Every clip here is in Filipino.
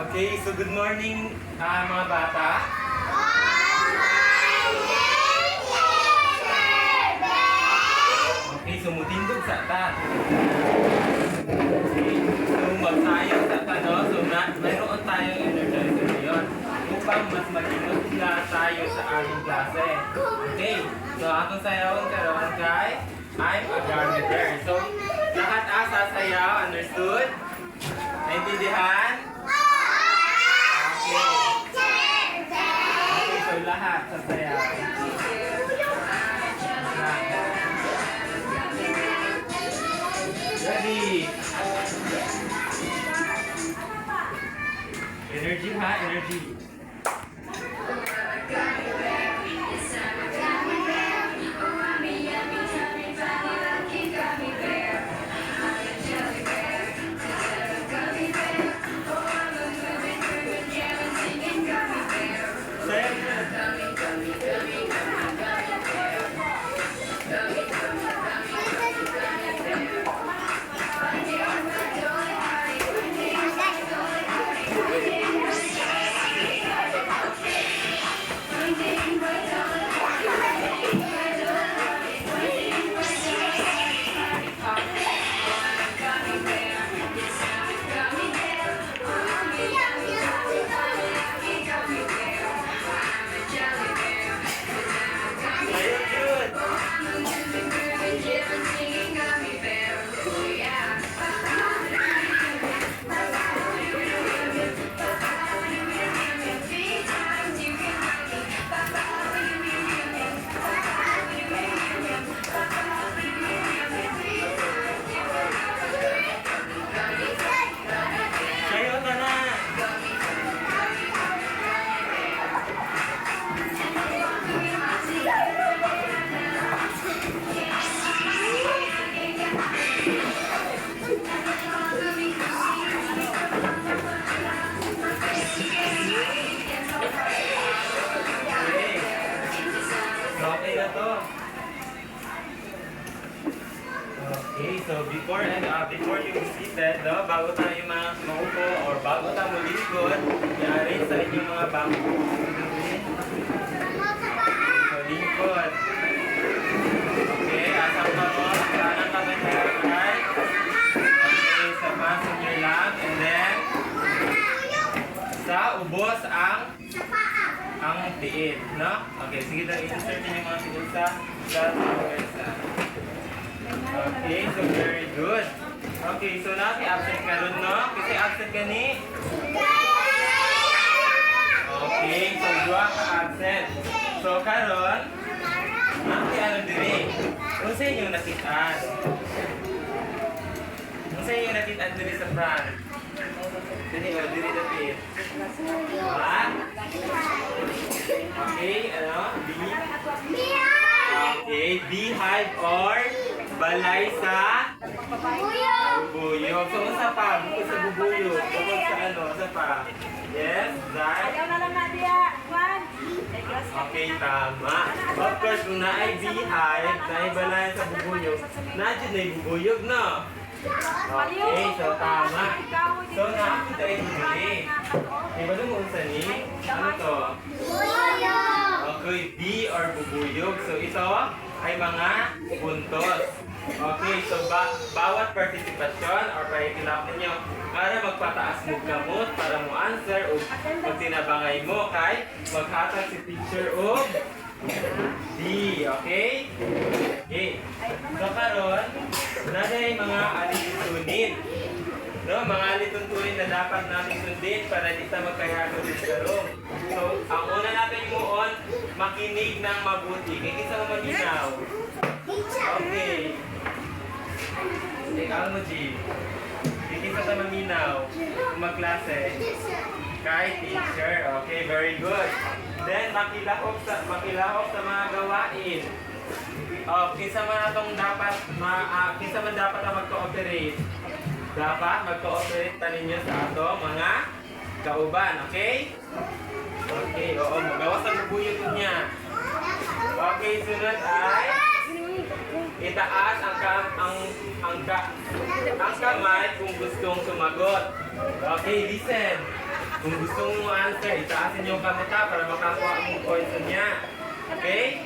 Okay, so good morning mga bata. Okay, so mutindog sa ta. Okay, so magsayaw sa ta, no? So mayroon tayong energizer ngayon upang mas matindog na tayo sa aming klase. Okay, so atong sayawon karon kay I'm a gardener. So lahat asa sayaw, understood? Naintindihan? Okay, so lahat sa sayaw. Ready? Energy ha, energy. Okay, so before you be seated, bago tayo maupo or bago tayo lingkod, i-arrange sa inyong mga bangko. So, lingkod. Okay, asang pa mo, kanan kami tayo, right? Okay, sa fasten your lap, and then, sa ubos ang tiid, no? Okay, sige tayo, insert yung mga tiid sa okay, so very good. Okay, so absent ka ron, no? Kasi absent ka ni? Okay, so dua ka absent. So karon, ano diri? Kung sa inyong nakitaan? Kung sa inyong nakitaan diri sa front? Diri dapit. Ha? Okay, ano? Okay, beehive or balay sa bubuyog. So, sa pa? Bukod sa bubuyog. Bukod sa sa pa? Yes, that? Okay, tama. Of course, kung na-ay beehive, na-ay balay sa bubuyog, na-dyan na yung bubuyog, no? Okay, so tama. So, na-apit tayo dili. Diba nung unsa ni? Ano to? Okay, bee or bubuyog. So, ito ay mga puntos. Okay, so bawat partisipasyon or pakikilap ninyo para magpataas mo gamot para mo answer o pag tinabangay mo kay maghatag si teacher o D, okay? Okay. So karon, naday mga alituntunin. No, mga alituntunin na dapat natin sundin para di ta magkayago din sa room. So, ang una natin muon, makinig ng mabuti. Kaya isa mo maginaw. Okay. Ikaw mo, G. Kikita sa maminaw. Magklase. Kay teacher. Okay, very good. Then, makilahok sa mga gawain. Kinsa man atong dapat kinsa man dapat ang mag-cooperate. Dapat mag-cooperate ta ninyo sa ato mga kauban, okay? Okay, oo, magawa sa bubuyog niya. Okay, sunod ay itaas ang kamay kung gustong sumagot. Okay, listen. Kung gusto mo answer, itaasin yung kamata para makakuha mo points niya. Okay?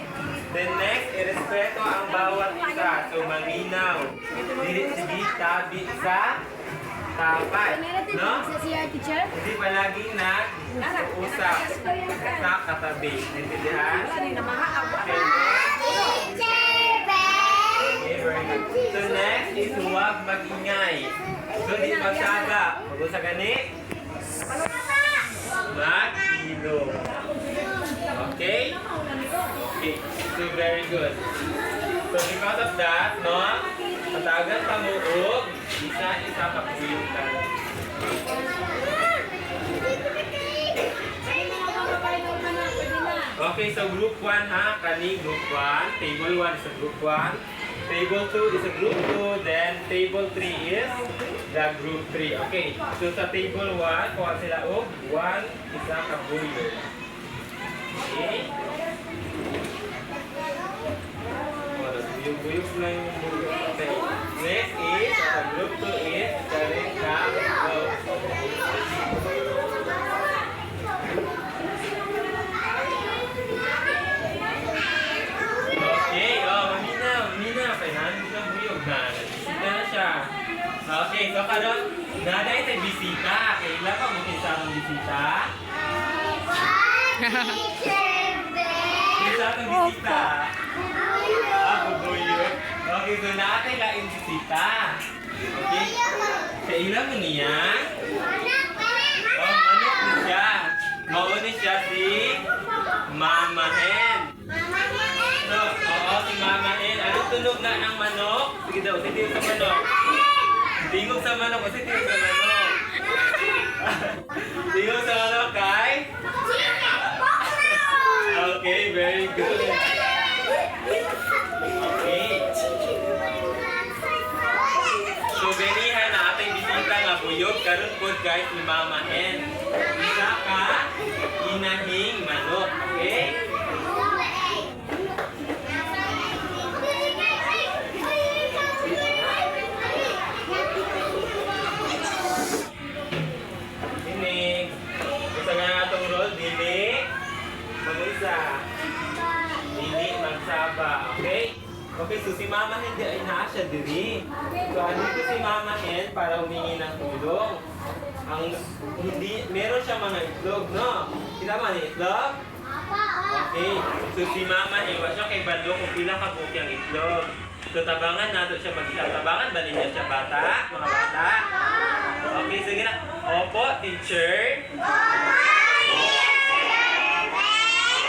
Then next, irespeto ang bawat isa. So, malinaw. Dili sige tabi sa tapat. No? Hindi palaging nag-usap sa katabi. Naintindihan? Okay. Okay, very good. So next is huwag mag-ingay. So, di magsaga. Mag-usa gani? Mag-ilo. Okay? Okay. So, very good. So, because of that, no? Patagan pamuog, isa-isa kapuyutan. Okay, so group 1 ha, kani group 1. Table 1 is a group 1. Table 2 is a group 2. Then table 3 is the group 3. Okay, so sa table 1, kuha sila og 1 isa kabuyo. Okay. Buyog na yung buyo. Okay. Next is, sa group 2 is the ring cup. Okay, mamina. Kailangan ng buyog na. Nagsisita na siya. Okay, so karon, naday sa bisita. Kailan pa mo kisang bisita? Kisang bisita. Bubuyog. Okay, so natin laing bisita. Okay? Sa ilang mo niya? Oh, manok na siya. Mauni siya si Mama Hen. So, oo, si Mama Hen. Anong tunog na ng manok? Sige daw, sitiyo sa manok. Tingog sa manok, sitiyo sa manok. Tingog sa manok, kay? Okay, very good. Okay. So, benihan na ating bisita nga buyog. Karon po guys ni Mama Hen. Isa ka inahing manok. Okay? Dinig. Isa nga nga itong roll. Dinig. Mag-isa. Dinig. Magsaba. Okay? Okay, so si Mama Hen di ay naa siya diri. So, andito si Mama Hen para humingi ng tulong. Meron siya mga itlog, no? Kita man yung itlog? Okay. So, si Mama Hen, siya kay Bando kung pila ka buki ang itlog. So, tabangan nato siya mag-isa. Tabangan ba ninyo siya, bata? Mga bata? Okay, sige na. Opo, teacher.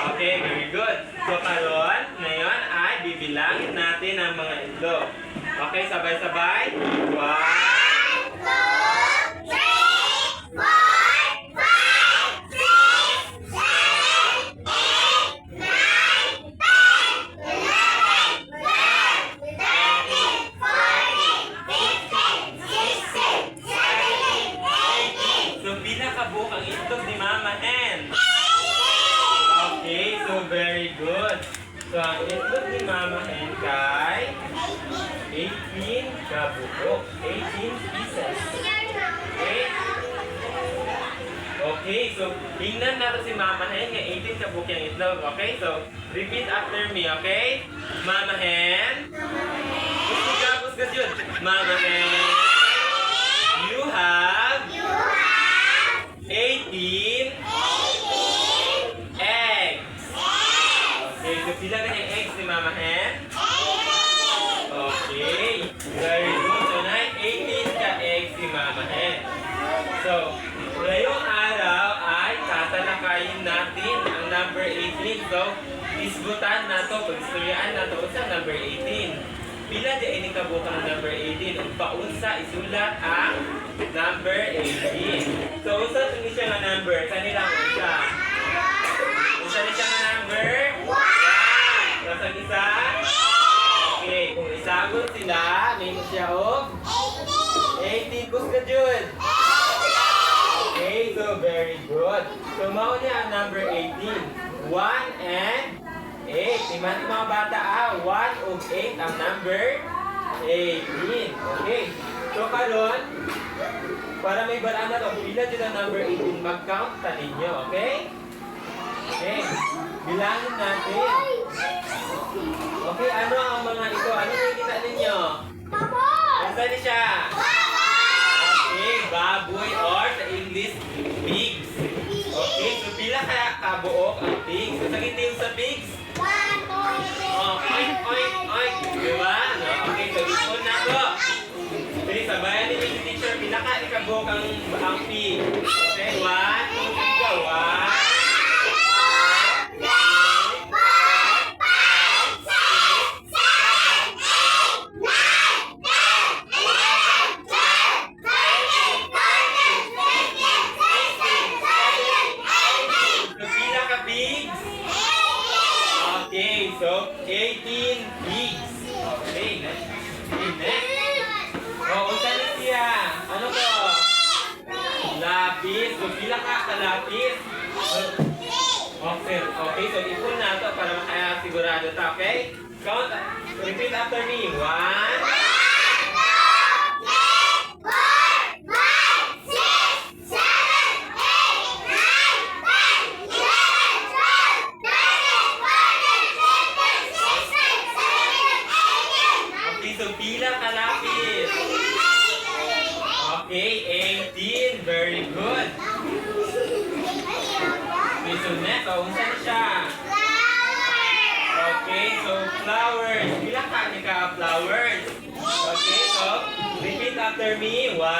Okay, very good. So, karon, ngayon ay bibilangin natin ang mga itlog. Okay, sabay-sabay. 1, 2, 3, 4, 5, 6, 7, 8, 9, 10, 11, 12, 13, 14, 15, 16, 17, 18, 19, 20, 21, 22, 23, 24, 25, 26, 27, 18. So, pinakabuok ang itlog ni Mama Hen. Okay, so very good. So, ang itlog ni Mama Hen kay 18 kabuok. 18 pieces. Okay? Okay, so tingnan natin si Mama Hen nga 18 kabuok yung itlog. Okay, so repeat after me, okay? Mama Hen. Gusto ka yun. Mama Hen. You have 18 eggs. Okay, so pila na yung eggs ni Mama Hen? Okay, very good. So, 18 ka eggs si Mama Hen. So, ngayong araw ay tatalakayin natin ang number 18. So, isgutan na to, pag-istoryaan na to sa number 18. Pila di ay nikabukan ng number 18. Ang paunsa, isulat ang number 18. So, unsa ito siya nga number? Kanilang unsa? Unsa ni siya nga number? 1. Tapos ang isa? Okay, kung isagot sila, may mo siya o? 18. Kus ka, Jud? Okay, so very good. So, mao niya ang number 18. 1 and 8. Timan mga bata 1 ug 8 ang number 18. Okay. So karon, para may balaan na to, pila dito ang number 18, mag-count ta ninyo, okay? Okay. Bilangin natin. Okay, ano ang mga ito? Ano nakikita ninyo? Basta ni siya? Okay, baboy or sa English, pigs. Okay, so pila kaya kabuok ang pigs? So sakit yung sa pigs? Oh, oink, oink, oink. Diba? No? Okay, so ipon na to. Sige, sabayan ninyo si teacher, pila ka ikabuok ang pig. Okay, 1, 2, 3, 1. So, 18 pigs. Okay, next. Oh, unsa na siya? Ano to? Lapis. So, pila ka kalapis? Okay, okay. So, ipon na to para makasigurado ta, okay? Count. Repeat after me. 1. So, pila kalapis? Okay, 18. Very good. Okay, so next. So, unsa na siya? Okay, so flowers. Pila ka flowers? Okay, so repeat after me. 1.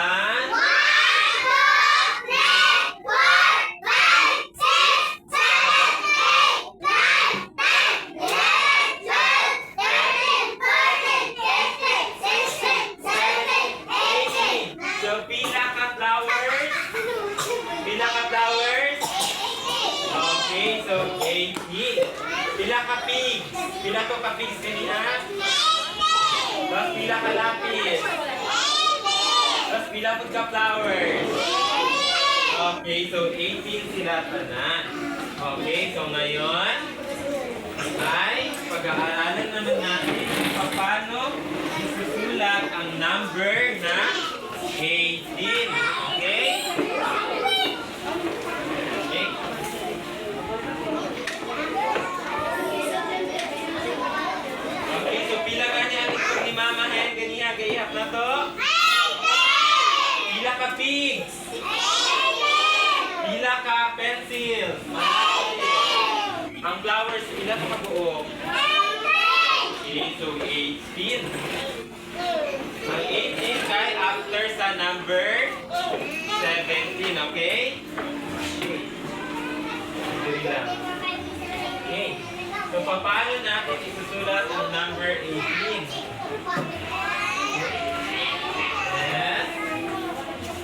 Okay, so 18. Pila ka pigs? Pila to ka pigs kanina? Tapos pila ka lapis? Tapos pila po ka flowers? Okay, so 18 sila tanan. Okay, so ngayon ay pag-aaralan naman natin kung paano isusulat ang number na 18. Okay? Mama Hen, ganiya, gayap na to? Pila ka pigs? Pila ka pencil? Ang flowers, pila ka buo? Okay, so 18. Ang 18 kay after sa number 17, okay? Okay. So, paano natin isusulat ang number 18? Yes.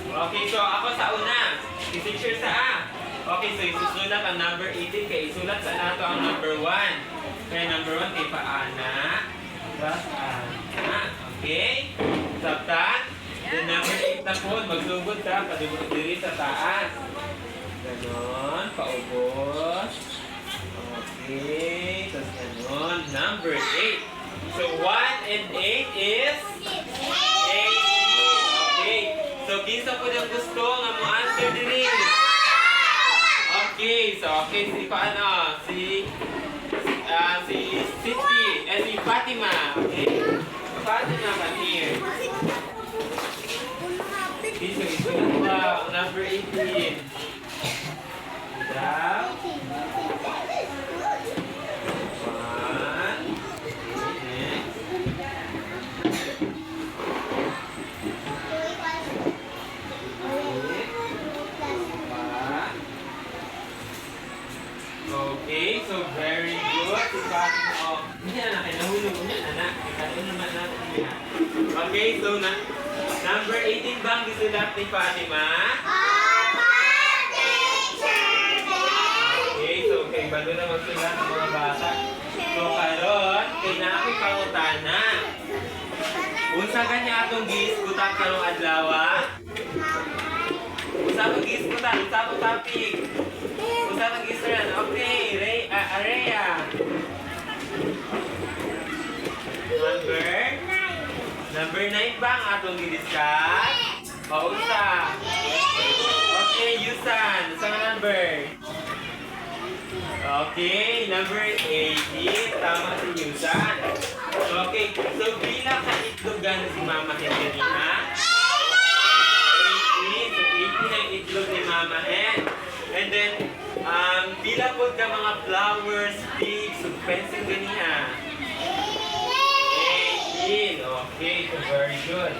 Okay, so ako sa una. Si teacher sa A. Okay, so isusulat ang number 18 kaya isulat sa nato ang number 1. Kaya number 1 kay paana. Plus ana. Okay? Sabtan. Then number 8 na po, magsugod ka, padiri sa taas. Ganon, paubos. Okay, tapos ganon. Number 8. So 1 and 8 is 18. Okay. So kinsa po ang gusto nga mo answer diri? Okay, so okay si paano? Si Siti, si Fatima. Okay. Fatima come here. Okay, so ito na number 18. Down. Okay, so very good. Hindi na nahulog niya, anak. Ikaw naman natin niya. Okay, so number 18 bang gisulat ni Fatima? Okay, so kay balo na magsulat ang mga bata. So karon, kay naaki pangutana. Unsa kanya atong giisgutan karong adlaw? Unsa ang giisgutan? Unsa ang topic? Unsa ang giisgutan? Okay, Area. atong gidiscuss? O, usa. Okay, Yusan. Usa nga number? Okay, number 18. Tama si Yusan. Okay, so bilang ka itlogan si Mama Hen ganina? 18. So 18 ang itlog ni Mama Hen. And then, bilang po ka mga flowers, sticks, so pencil ganina? 18. Okay, so very good.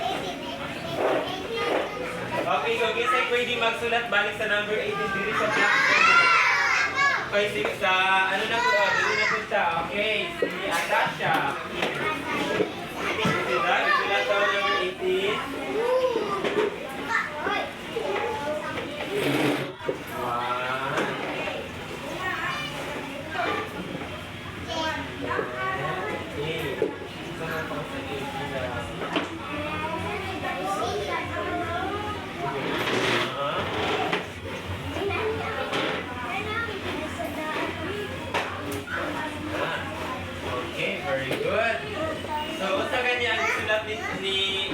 Okay, so kisay pwede magsulat balik sa number 18 dito sa blackboard. Okay, sige, sa ano na po, dito na po siya. Okay, si Atasha. Sila, isulat daw number 18. Very good. So, unsa kanya ang sulat ni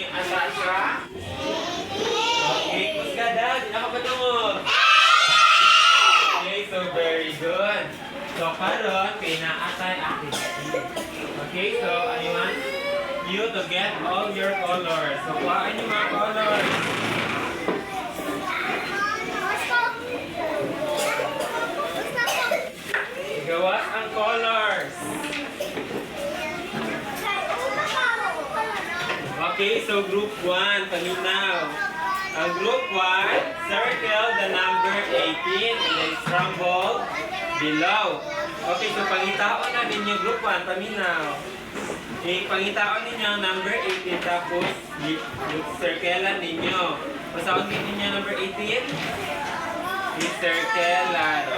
Atasha? Okay, kusgada, di na ka patungod. Okay, so very good. So, karon pinaatay activity. Okay, so I want you to get all your colors. So, kuhaan yung mga colors. Gawas ang colors. Okay, so group 1, paminaw. Ang group 1, circle the number 18 and then scramble below. Okay, so pangitaon na ninyo group 1, paminaw. Okay, pangitaon ninyo ang number 18 tapos circlean ninyo. Pasaon din ninyo number 18? Circlean.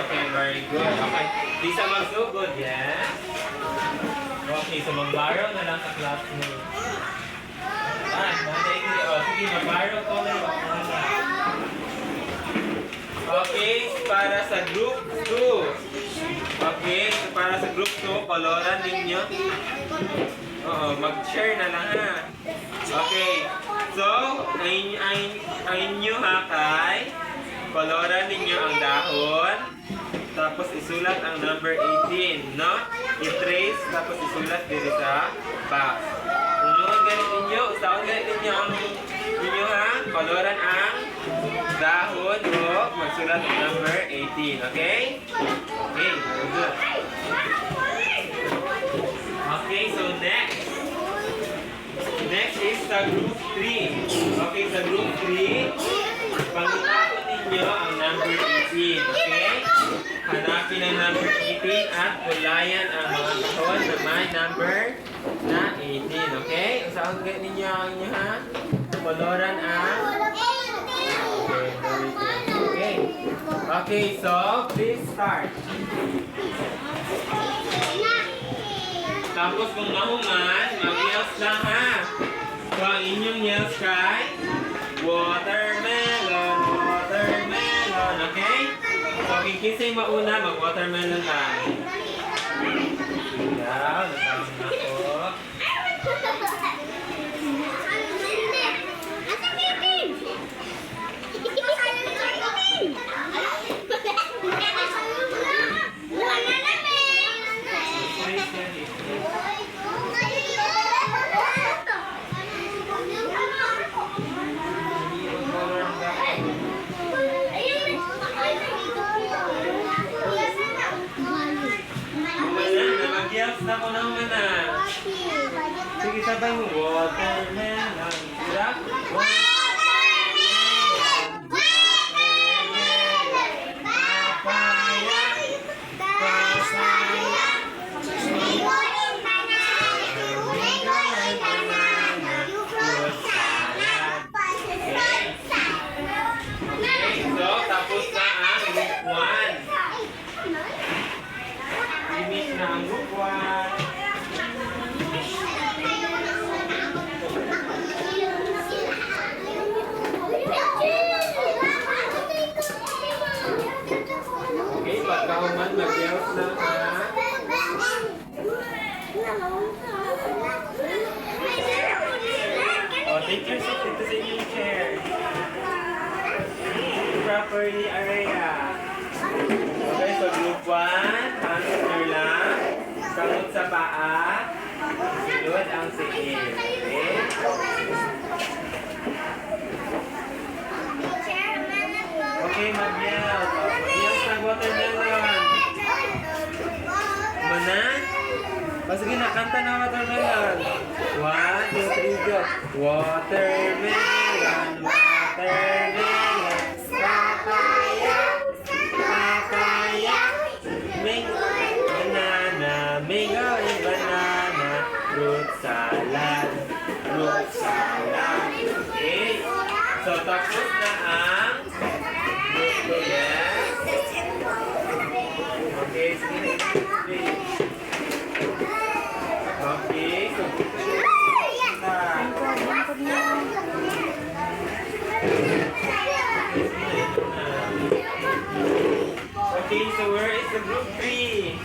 Okay, very good. Okay, di sa magsugod, yes? Okay, so mag-borrow na lang sa class mo. Sige, mag-borrow ko na lang. Okay, para sa group 2. Okay, so para sa group 2, koloran ninyo. Oo, mag-share na lang ha. Okay, so, ayun nyo ha kay. Koloran ninyo ang dahon. Tapos isulat ang number 18, no? I-trace, tapos isulat dito sa box. Unungan ganit ninyo, usaon ganit ninyo ang ninyo ha. Koloran ang dahon o magsulat ang number 18, okay? Okay, very good. Okay, so next. Next is sa group 3. Okay, sa group 3, pangitapon ninyo ang number 18, okay? Hanapin ang number 18 at kulayan ang mga kahon na may number na 18, okay? Saan kayo ninyo ang inyo ha? Koloran ang... Okay, very good. Okay. Okay, so please start. Tapos kung mahuman, mag-yells lang ha. So ang inyong yells kay watermelon, watermelon, okay? So kung kisay mauna, mag-watermelon lang. Yaw, natawag na ako. Pearly Area. Okay, so group 1, hamster lang. Kamot sa paa. Silod ang siil. Okay? Okay, mag-yell. Mag-yell sa watermelon. Mana? O sige na, kanta na watermelon. 1, 2, 3, go. Watermelon, watermelon. Papaya, papaya. Banana, mango and banana. Fruit salad, fruit salad. Okay. So, tapos na ang group 2, yes. Okay, sige na. Okay, so okay, so where is the group 3?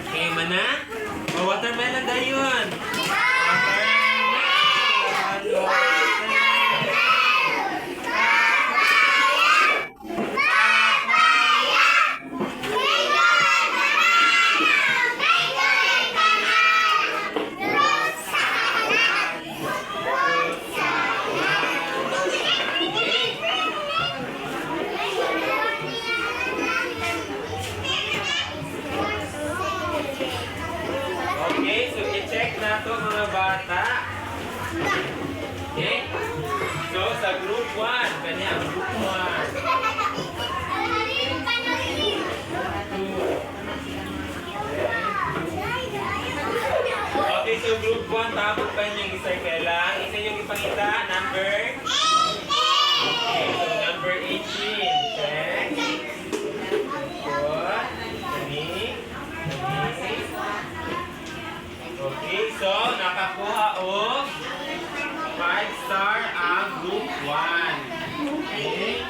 Okay, mana? Oh, watermelon na yun. Okay, so i-check na to mga bata. Okay? So sa group 1, kanya ang group 1. Okay, so group 1, tapos pa yung i-circle lang. Isa yung ipakita, number? Okay, so number 18. Check. Good. Okay, so nakakuha o 5 star ang group 1. Okay?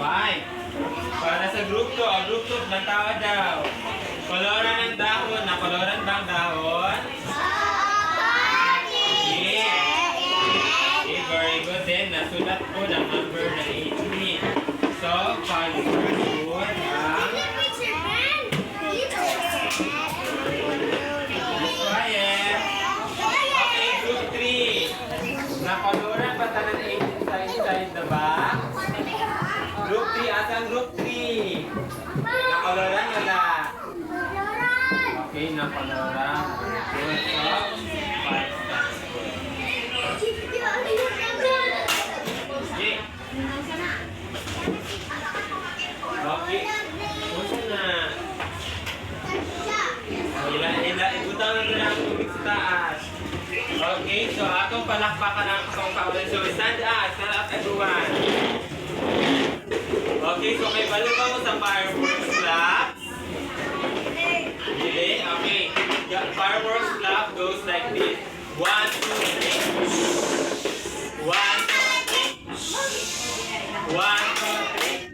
5. Para sa group 2, ang group 2 ng tawa daw. Koloran ng dahon. Nakoloran ba ang dahon? Okay. Okay, very good din. Nasulat po ng number na 18. So, 5 star good ang nakaloran ba tanan 18 sa inside the box? Group 3, asan group 3? Nakaloran wala? Okay, nakaloran. Good. So, 5 stars. Okay. Okay. Puso na. Ibutang na doon ang tubig sa taas. Okay, so atong palakpakan ang akong kaulan. So stand up everyone. Okay, so may baluba mo sa fireworks clap. Okay, the fireworks clap goes like this. 1, 2, 3. 1, 2, 3. 1, 2, 3.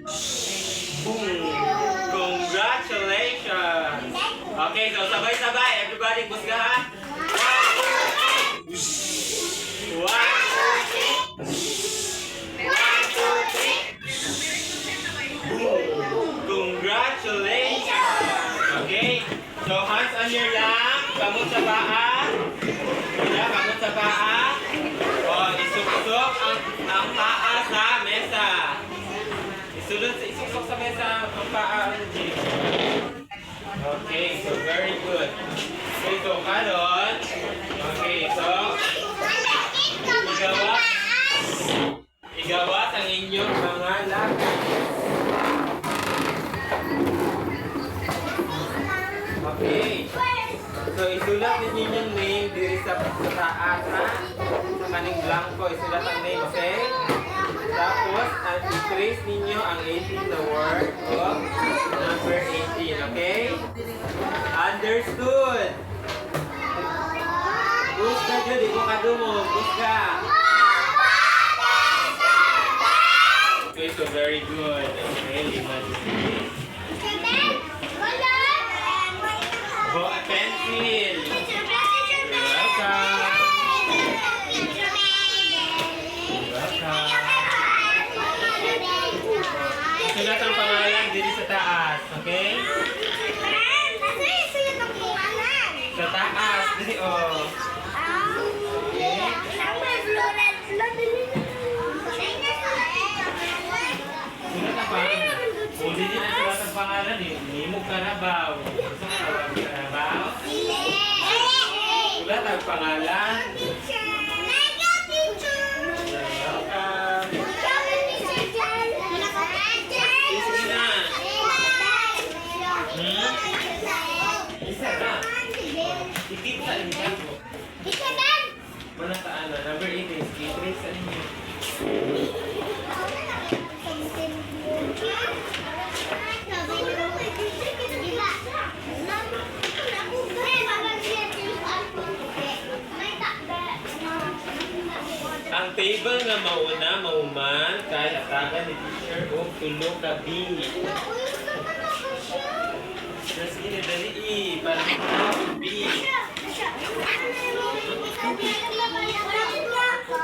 Boom! Congratulations! Okay, so sabay-sabay. Everybody, busga ha? 1, 2, 3. 1, 2, 3. 1, 2, 3. Congratulations! Okay? So, hands on your lap. Kamot sa paa. Kamot sa paa. O, isuk-suk ang paa sa mesa. Isusok sa mesa ang paa. Okay, so very good. Okay, so karon. Okay, so igawas ang inyong mga labi. Okay. So isulat ninyo yung name diri sa taas ha. Sa kaning blanco, isulat ang name, okay? Tapos, i-trace ninyo ang 18 na word of number 18, okay? Understood? Gusto nyo, di ko kadumog. Gusto. Okay, so very good. Okay, lima dito. Pencil. You're welcome. Sulat ang pangalan dito sa taas, okay? Sa taas, dito oh. Sulat ang pangalan. O, dito na sulat ang pangalan eh. Nimog Karabaw. Gusto mo tawag Karabaw? Sulat ang pangalan. Sige na. Isa na. Ikit sa inyo. Mana taan na? Number 8 is ikit sa inyo. Ang table nga mauna, mauman, kay atagan ni teacher o tulog ka B.